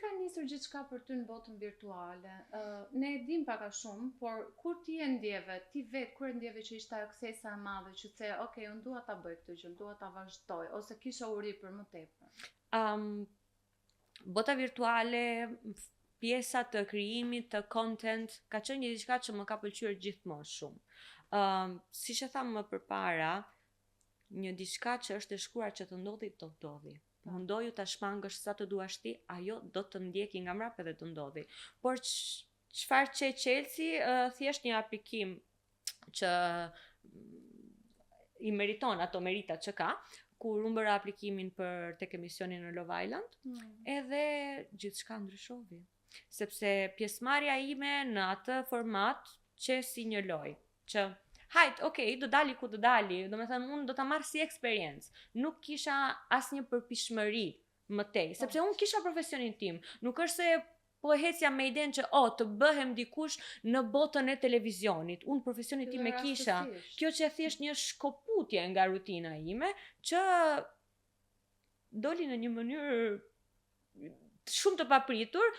ka nisur gjithçka për ty në botën virtuale? Ne e dim pak a shumë, por kur ti e ndjeve, ti vetë kur e ndjeve që ishte aksesa e madhe, që the, ok, unë dua ta bëj këtë gjë, dua ta vazhdoj, ose kisha uri për më tepër? Bota virtuale, pjesa të krijimit të content ka qenë një diçka që më ka pëlqyer gjithmonë shumë. Siç e tham më përpara, një diçka që është e shkruar që të ndodhi, do të ndodhi. Mundoju ta shmangësh sa të duash ti, ajo do të ndjeki nga mbrapa dhe të ndodhi. Por çfarë që Chelsea, thjesht një aplikim që i meriton ato merita që ka, kur unë bëra aplikimin për tek emisioni në Love Island, edhe gjithçka ndryshovi. Sepse pjesëmarrja ime në atë format që si një lojë, që hajt, okay, do dali ku do dali, do me thënë unë do ta marr si eksperiencë. Nuk kisha asnjë përpishmëri më tej, sepse unë kisha profesionin tim. Nuk është se po hecja me idenë që të bëhem dikush në botën e televizionit. Unë profesionin tim e kisha. Kjo që thjesht një shkoputje nga rutina ime, që doli në një mënyrë shumë të papritur,